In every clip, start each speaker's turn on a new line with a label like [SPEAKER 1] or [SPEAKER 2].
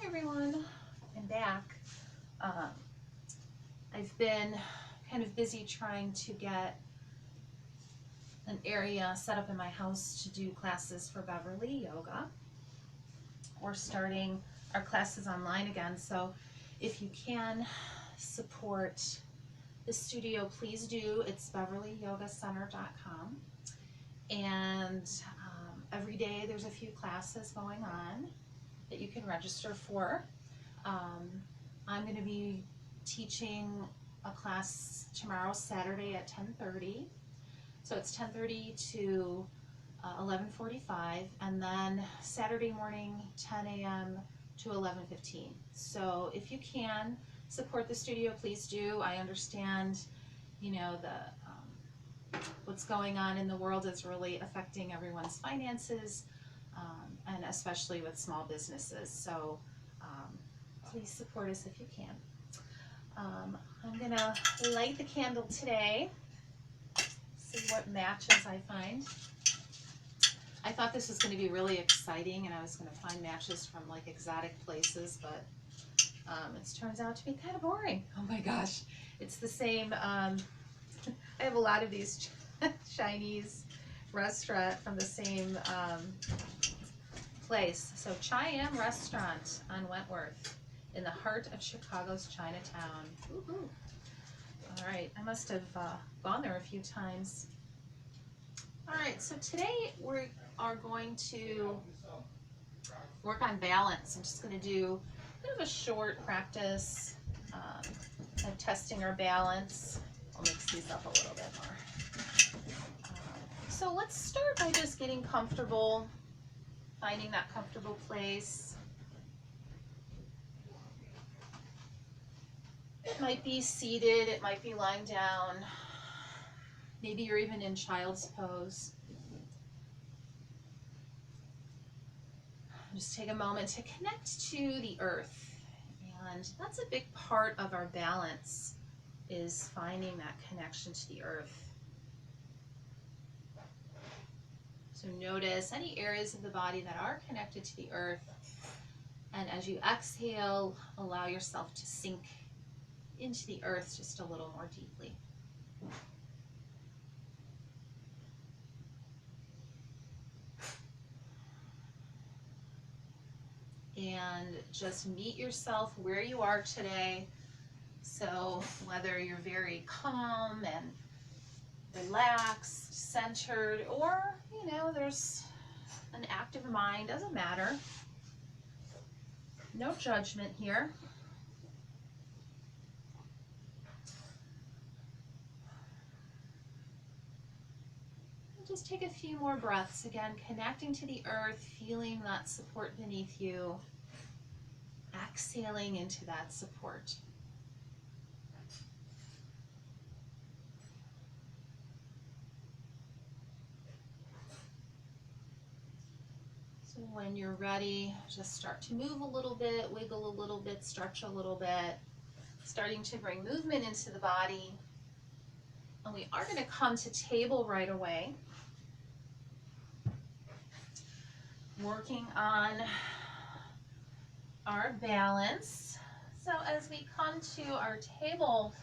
[SPEAKER 1] everyone, I'm back. I've been kind of busy trying to get an area set up in my house to do classes for Beverly Yoga. We're starting our classes online again, so if you can support the studio, please do. It's beverlyyogacenter.com, and every day there's a few classes going on that you can register for. I'm going to be teaching a class tomorrow, Saturday at 10:30. So it's 10:30 to 11:45, and then Saturday morning 10 a.m. to 11:15. So if you can support the studio, please do. I understand, what's going on in the world is really affecting everyone's finances, and especially with small businesses. So please support us if you can. I'm gonna light the candle today, see what matches I find. I thought this was going to be really exciting, and I was going to find matches from like exotic places, but it turns out to be kind of boring. Oh my gosh, it's the same. I have a lot of these Chinese restaurant from the same place. So Cheyenne Restaurant on Wentworth, in the heart of Chicago's Chinatown. Woo-hoo. All right, I must have gone there a few times. All right, so today we are going to work on balance. I'm just going to do a bit of a short practice of testing our balance. I'll mix these up a little bit more. So let's start by just getting comfortable, finding that comfortable place. It might be seated, it might be lying down. Maybe you're even in child's pose. Just take a moment to connect to the earth. And that's a big part of our balance, is finding that connection to the earth. So notice any areas of the body that are connected to the earth. And as you exhale, allow yourself to sink into the earth just a little more deeply. And just meet yourself where you are today. So whether you're very calm and relaxed, centered, or there's an active mind, doesn't matter. No judgment here. Just take a few more breaths. Again, connecting to the earth, feeling that support beneath you, exhaling into that support. So when you're ready, just start to move a little bit, wiggle a little bit, stretch a little bit, starting to bring movement into the body. And we are going to come to table right away. Working on our balance. So as we come to our table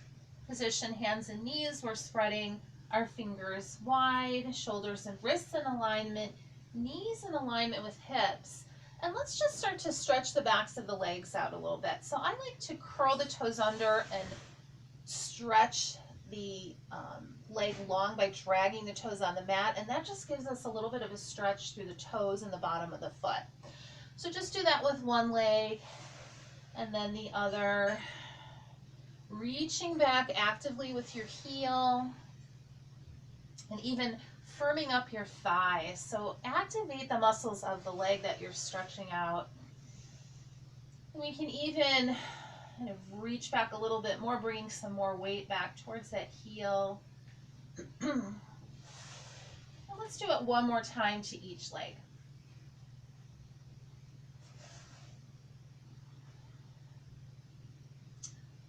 [SPEAKER 1] position, hands and knees, we're spreading our fingers wide, shoulders and wrists in alignment, knees in alignment with hips. And let's just start to stretch the backs of the legs out a little bit. So I like to curl the toes under and stretch the leg long by dragging the toes on the mat, and that just gives us a little bit of a stretch through the toes and the bottom of the foot. So just do that with one leg and then the other, reaching back actively with your heel and even firming up your thighs. So activate the muscles of the leg that you're stretching out. And we can even kind of reach back a little bit more, bringing some more weight back towards that heel. Let's do it one more time to each leg.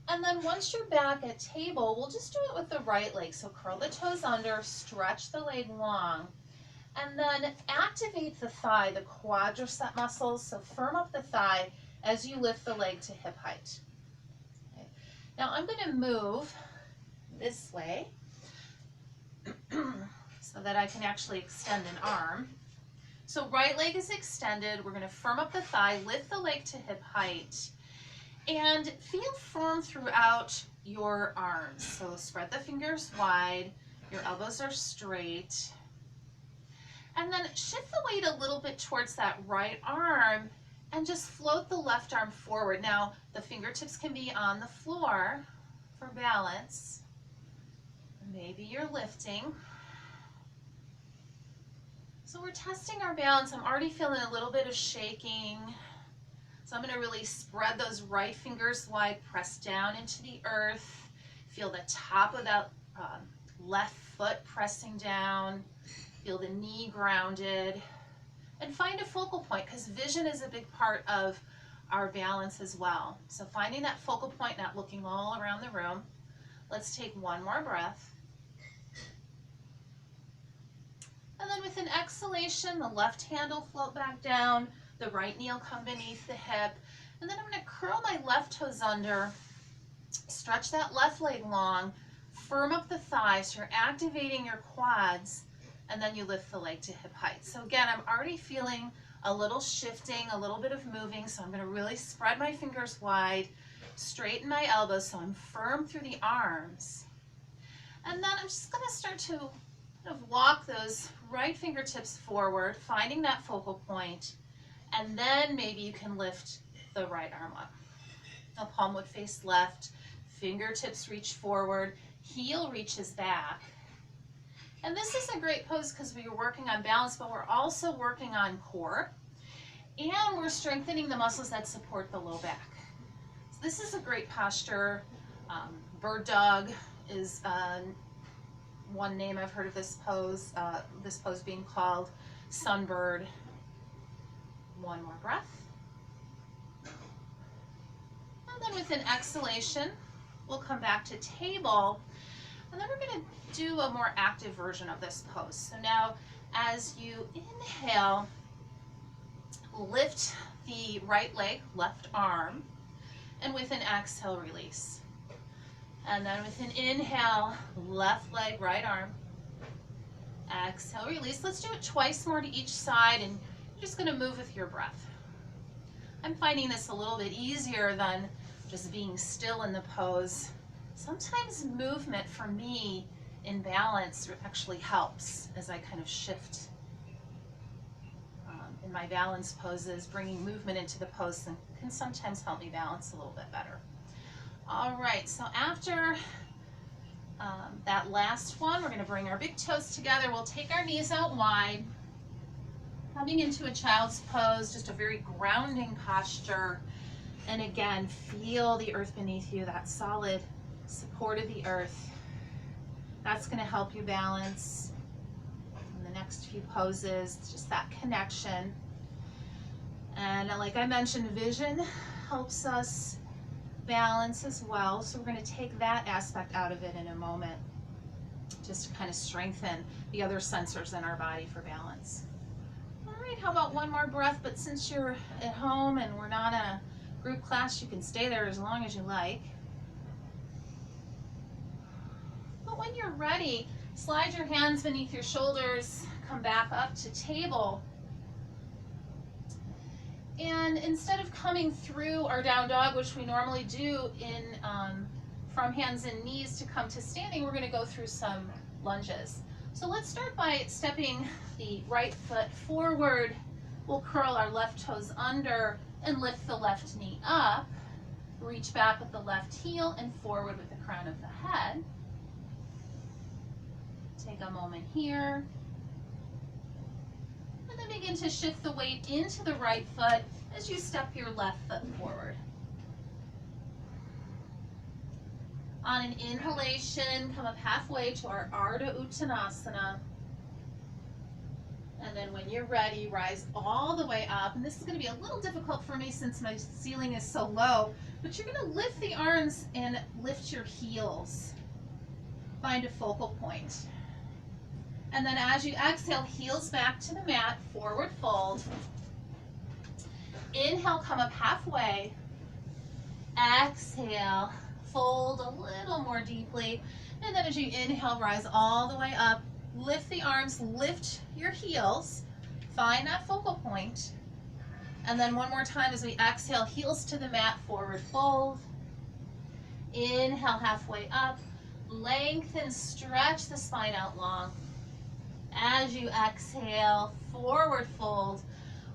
[SPEAKER 1] And then once you're back at table, we'll just do it with the right leg. So curl the toes under, stretch the leg long, and then activate the thigh, the quadricep muscles. So firm up the thigh as you lift the leg to hip height. Okay. Now I'm going to move this way so that I can actually extend an arm. So right leg is extended. We're going to firm up the thigh, lift the leg to hip height, and feel firm throughout your arms. So spread the fingers wide, your elbows are straight, and then shift the weight a little bit towards that right arm and just float the left arm forward. Now the fingertips can be on the floor for balance. Maybe you're lifting. So we're testing our balance. I'm already feeling a little bit of shaking. So I'm going to really spread those right fingers wide, press down into the earth. Feel the top of that left foot pressing down. Feel the knee grounded. And find a focal point, because vision is a big part of our balance as well. So finding that focal point, not looking all around the room. Let's take one more breath. And then with an exhalation, the left hand will float back down, the right knee will come beneath the hip, and then I'm going to curl my left toes under, stretch that left leg long, firm up the thighs, so you're activating your quads, and then you lift the leg to hip height. So again, I'm already feeling a little shifting, a little bit of moving, so I'm going to really spread my fingers wide, straighten my elbows so I'm firm through the arms. And then I'm just going to start to kind of walk those right fingertips forward, finding that focal point, and then maybe you can lift the right arm up. The palm would face left, fingertips reach forward, heel reaches back. And this is a great pose because we are working on balance, but we're also working on core, and we're strengthening the muscles that support the low back. So this is a great posture. Bird dog is one name I've heard of this pose being called sunbird. One more breath. And then with an exhalation, we'll come back to table. And then we're going to do a more active version of this pose. So now as you inhale, lift the right leg, left arm, and with an exhale, release. And then with an inhale, left leg, right arm. Exhale, release. Let's do it twice more to each side, and you're just going to move with your breath. I'm finding this a little bit easier than just being still in the pose. Sometimes movement for me in balance actually helps as I kind of shift in my balance poses. Bringing movement into the pose can sometimes help me balance a little bit better. All right, so after that last one, we're going to bring our big toes together. We'll take our knees out wide, coming into a child's pose, just a very grounding posture. And again, feel the earth beneath you, that solid support of the earth. That's going to help you balance in the next few poses. It's just that connection. And like I mentioned, vision helps us balance as well, so we're going to take that aspect out of it in a moment, just to kind of strengthen the other sensors in our body for balance. All right, how about one more breath? But since you're at home and we're not in a group class, you can stay there as long as you like. But when you're ready, slide your hands beneath your shoulders, come back up to table. And instead of coming through our down dog, which we normally do in from hands and knees to come to standing, we're going to go through some lunges. So let's start by stepping the right foot forward. We'll curl our left toes under and lift the left knee up. Reach back with the left heel and forward with the crown of the head. Take a moment here. And then begin to shift the weight into the right foot as you step your left foot forward. On an inhalation, come up halfway to our Ardha Uttanasana. And then when you're ready, rise all the way up. And this is going to be a little difficult for me since my ceiling is so low, but you're going to lift the arms and lift your heels. Find a focal point. And then as you exhale, heels back to the mat, forward fold. Inhale, come up halfway. Exhale, fold a little more deeply. And then as you inhale, rise all the way up. Lift the arms, lift your heels. Find that focal point. And then one more time as we exhale, heels to the mat, forward fold. Inhale, halfway up. Lengthen, stretch the spine out long. As you exhale, forward fold.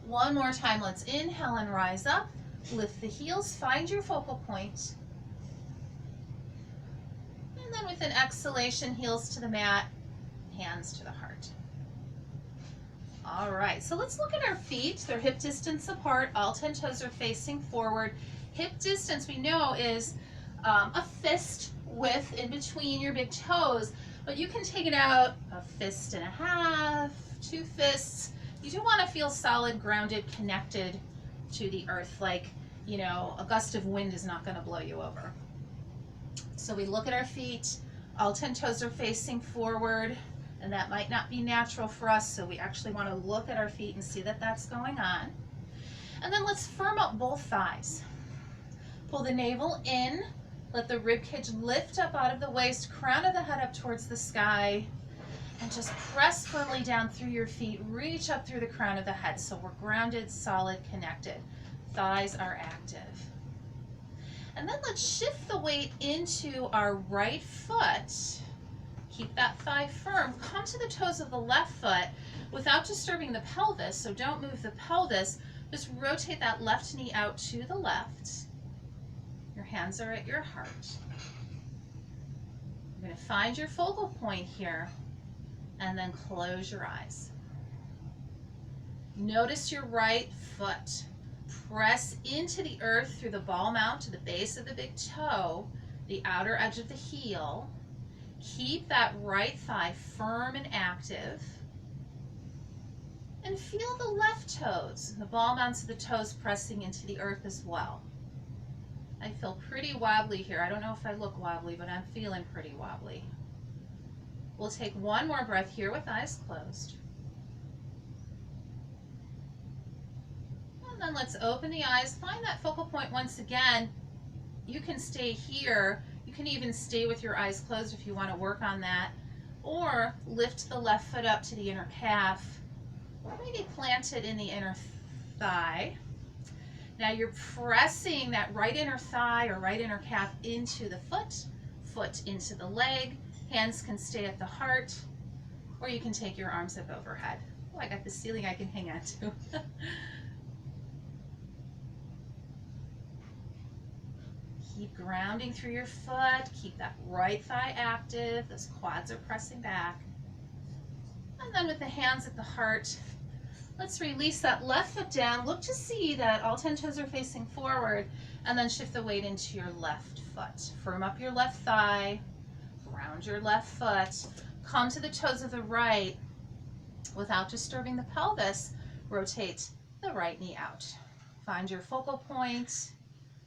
[SPEAKER 1] One more time, let's inhale and rise up. Lift the heels, find your focal point. And then with an exhalation, heels to the mat, hands to the heart. All right, so let's look at our feet. They're hip distance apart. All 10 toes are facing forward. Hip distance, we know, is a fist width in between your big toes, but you can take it out a fist and a half, 2 fists. You do want to feel solid, grounded, connected to the earth, like, you know, a gust of wind is not going to blow you over. So we look at our feet, all 10 toes are facing forward, and that might not be natural for us, so we actually want to look at our feet and see that that's going on. And then let's firm up both thighs. Pull the navel in, let the rib cage lift up out of the waist, crown of the head up towards the sky, and just press firmly down through your feet, reach up through the crown of the head so we're grounded, solid, connected. Thighs are active. And then let's shift the weight into our right foot. Keep that thigh firm. Come to the toes of the left foot without disturbing the pelvis, so don't move the pelvis. Just rotate that left knee out to the left. Your hands are at your heart. You're going to find your focal point here and then close your eyes. Notice your right foot. Press into the earth through the ball mount to the base of the big toe, the outer edge of the heel. Keep that right thigh firm and active. And feel the left toes, the ball mounts of the toes pressing into the earth as well. I feel pretty wobbly here. I don't know if I look wobbly, but I'm feeling pretty wobbly. We'll take one more breath here with eyes closed. And then let's open the eyes, find that focal point once again. You can stay here. You can even stay with your eyes closed if you want to work on that. Or lift the left foot up to the inner calf. Or maybe plant it in the inner thigh. Now you're pressing that right inner thigh or right inner calf into the foot, foot into the leg. Hands can stay at the heart, or you can take your arms up overhead. Oh, I got the ceiling I can hang on to. Keep grounding through your foot. Keep that right thigh active. Those quads are pressing back. And then with the hands at the heart, let's release that left foot down. Look to see that all 10 toes are facing forward, and then shift the weight into your left foot. Firm up your left thigh, ground your left foot, come to the toes of the right. Without disturbing the pelvis, rotate the right knee out. Find your focal point,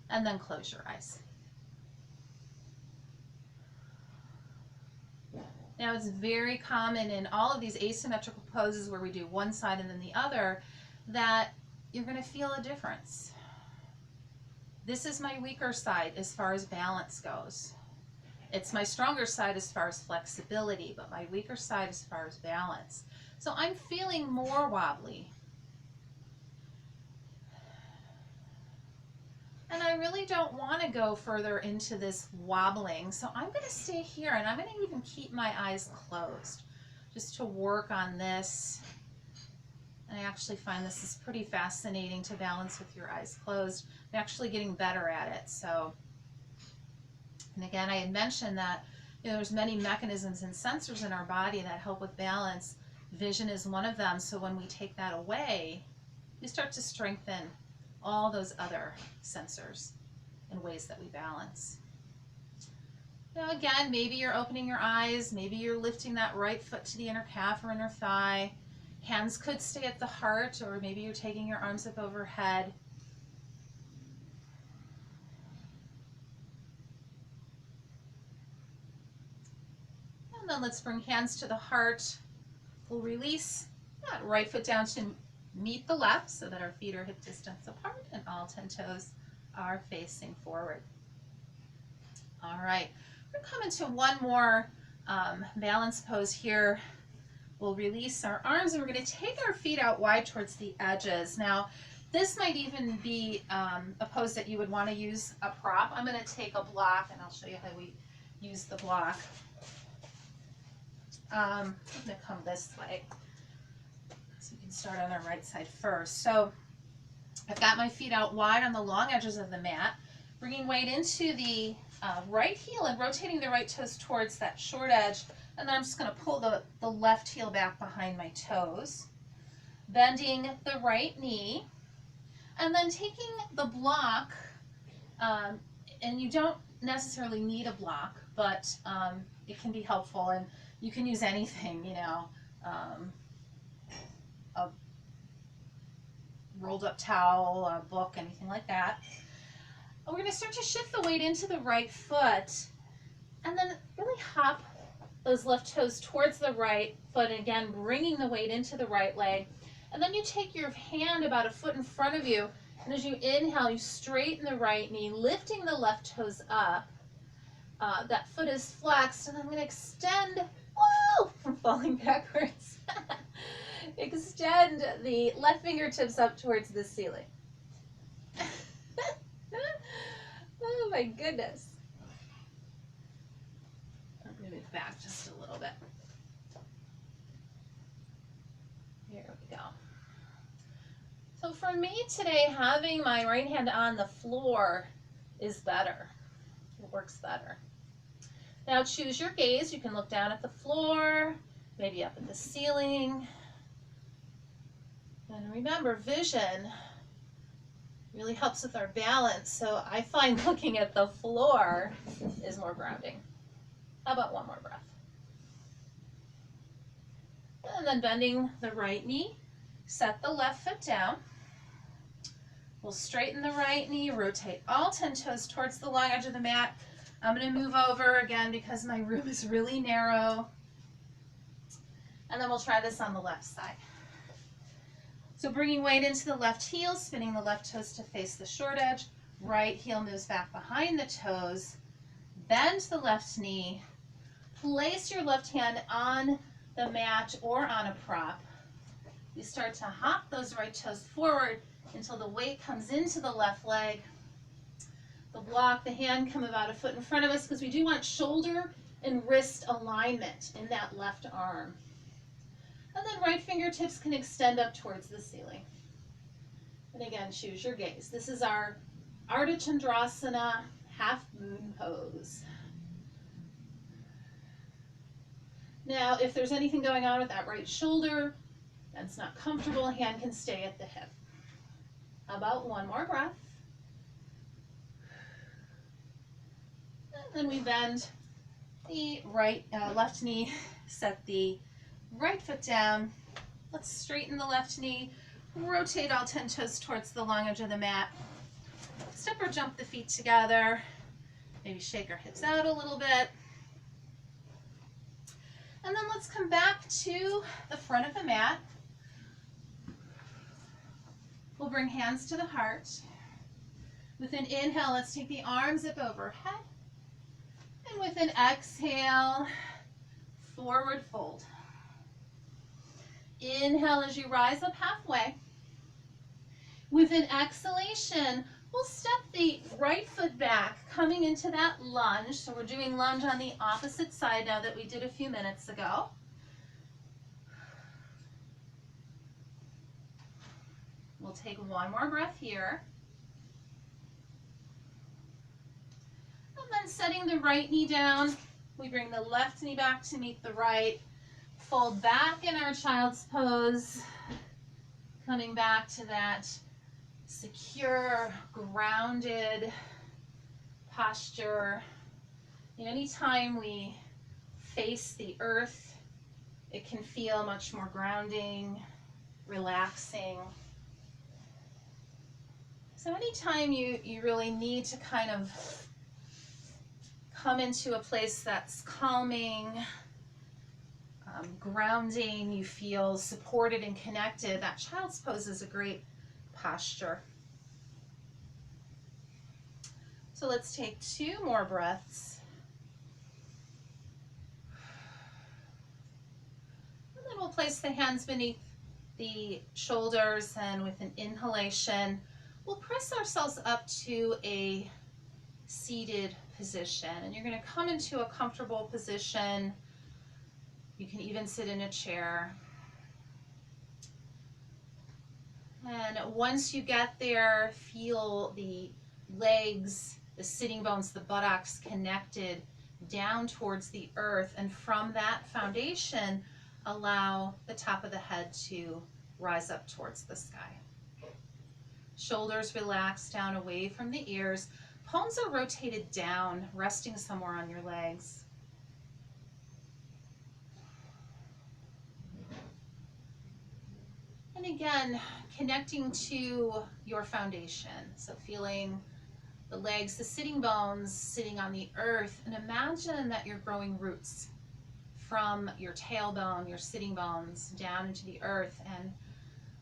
[SPEAKER 1] and then close your eyes. Now it's very common in all of these asymmetrical poses where we do one side and then the other that you're going to feel a difference. This is my weaker side as far as balance goes. It's my stronger side as far as flexibility, but my weaker side as far as balance. So I'm feeling more wobbly. And I really don't want to go further into this wobbling, so I'm going to stay here, and I'm going to even keep my eyes closed just to work on this. And I actually find this is pretty fascinating to balance with your eyes closed. I'm actually getting better at it. So, and again, I had mentioned that there's many mechanisms and sensors in our body that help with balance. Vision is one of them, so when we take that away, we start to strengthen all those other sensors and ways that we balance. Now again, maybe you're opening your eyes, maybe you're lifting that right foot to the inner calf or inner thigh. Hands could stay at the heart, or maybe you're taking your arms up overhead. And then let's bring hands to the heart. We'll release that right foot down to meet the left so that our feet are hip distance apart and all 10 toes are facing forward. All right, we're going to come into one more balance pose here. We'll release our arms and we're going to take our feet out wide towards the edges. Now, this might even be a pose that you would want to use a prop. I'm going to take a block and I'll show you how we use the block. I'm going to come this way. So we can start on our right side first. So I've got my feet out wide on the long edges of the mat, bringing weight into the right heel and rotating the right toes towards that short edge. And then I'm just going to pull the left heel back behind my toes, bending the right knee, and then taking the block, and you don't necessarily need a block, but it can be helpful, and you can use anything, you know, a rolled up towel, a book, anything like that. We're going to start to shift the weight into the right foot, and then really hop those left toes towards the right foot, and again, bringing the weight into the right leg. And then you take your hand about a foot in front of you, and as you inhale, you straighten the right knee, lifting the left toes up. That foot is flexed, and I'm going to extend, whoa, I'm falling backwards. Extend the left fingertips up towards the ceiling. Oh my goodness. I'm going to move back just a little bit. Here we go. So for me today, having my right hand on the floor is better. It works better. Now choose your gaze. You can look down at the floor, maybe up at the ceiling. And remember, vision really helps with our balance, so I find looking at the floor is more grounding. How about one more breath? And then bending the right knee, set the left foot down. We'll straighten the right knee, rotate all 10 toes towards the long edge of the mat. I'm going to move over again because my room is really narrow. And then we'll try this on the left side. So bringing weight into the left heel, spinning the left toes to face the short edge. Right heel moves back behind the toes. Bend the left knee. Place your left hand on the mat or on a prop. You start to hop those right toes forward until the weight comes into the left leg. The block, the hand come about a foot in front of us because we do want shoulder and wrist alignment in that left arm. And then right fingertips can extend up towards the ceiling. And again, choose your gaze. This is our Ardha Chandrasana half moon pose. Now, if there's anything going on with that right shoulder, that's not comfortable, hand can stay at the hip. How about one more breath? And then we bend the left knee, set the right foot down. Let's straighten the left knee, rotate all 10 toes towards the long edge of the mat. Step or jump the feet together. Maybe shake our hips out a little bit. And then let's come back to the front of the mat. We'll bring hands to the heart. With an inhale, let's take the arms up overhead. And with an exhale, forward fold. Inhale as you rise up halfway. With an exhalation, we'll step the right foot back, coming into that lunge. So we're doing lunge on the opposite side now that we did a few minutes ago. We'll take one more breath here. And then setting the right knee down, we bring the left knee back to meet the right. Fold back in our child's pose, coming back to that secure, grounded posture. Anytime we face the earth, it can feel much more grounding, relaxing. So anytime you really need to kind of come into a place that's calming, grounding, you feel supported and connected, that child's pose is a great posture. So let's take 2 more breaths. And then we'll place the hands beneath the shoulders, and with an inhalation, we'll press ourselves up to a seated position. And you're going to come into a comfortable position. You can even sit in a chair. And once you get there, feel the legs, the sitting bones, the buttocks connected down towards the earth. And from that foundation, allow the top of the head to rise up towards the sky. Shoulders relax down away from the ears. Palms are rotated down, resting somewhere on your legs. And again, connecting to your foundation. So feeling the legs, the sitting bones sitting on the earth, and imagine that you're growing roots from your tailbone, your sitting bones, down into the earth. And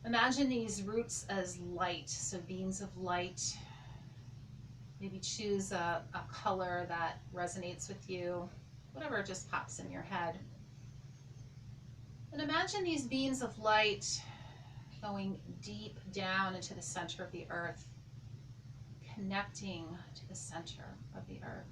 [SPEAKER 1] imagine these roots as light, so beams of light. Maybe choose a color that resonates with you, whatever just pops in your head. And imagine these beams of light going deep down into the center of the earth, connecting to the center of the earth.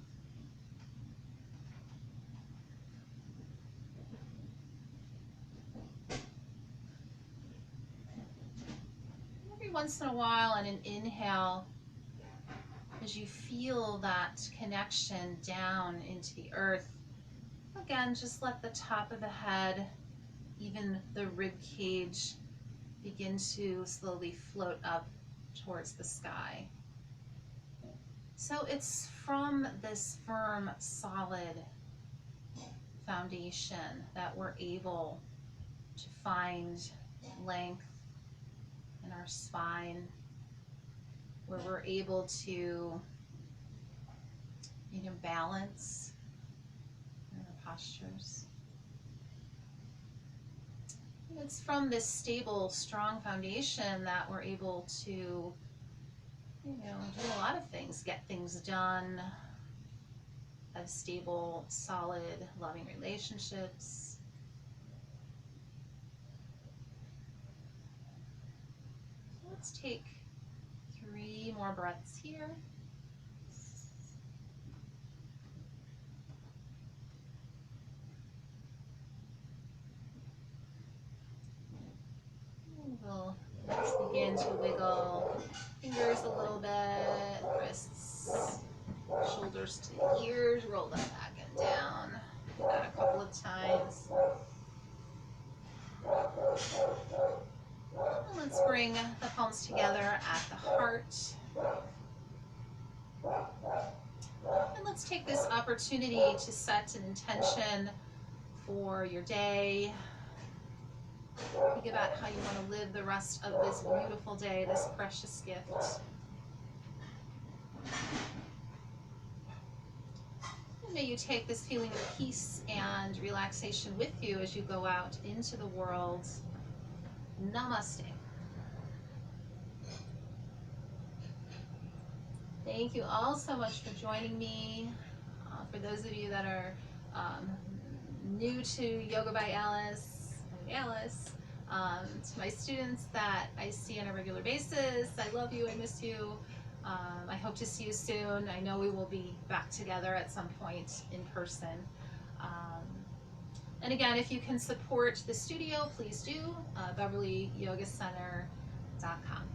[SPEAKER 1] Every once in a while, on an inhale, as you feel that connection down into the earth, again, just let the top of the head, even the rib cage, begin to slowly float up towards the sky. So it's from this firm, solid foundation that we're able to find length in our spine, where we're able to, balance in our postures. And it's from this stable, strong foundation that we're able to, do a lot of things, get things done, have stable, solid, loving relationships. So let's take 3 more breaths here. We'll begin to wiggle fingers a little bit, wrists, shoulders to the ears, roll them back and down. Do that a couple of times. And let's bring the palms together at the heart. And let's take this opportunity to set an intention for your day. Think about how you want to live the rest of this beautiful day, this precious gift. And may you take this feeling of peace and relaxation with you as you go out into the world. Namaste. Thank you all so much for joining me. For those of you that are new to Yoga by Alice, to my students that I see on a regular basis, I love you, I miss you. I hope to see you soon. I know we will be back together at some point in person. And again, if you can support the studio, please do, BeverlyYogaCenter.com.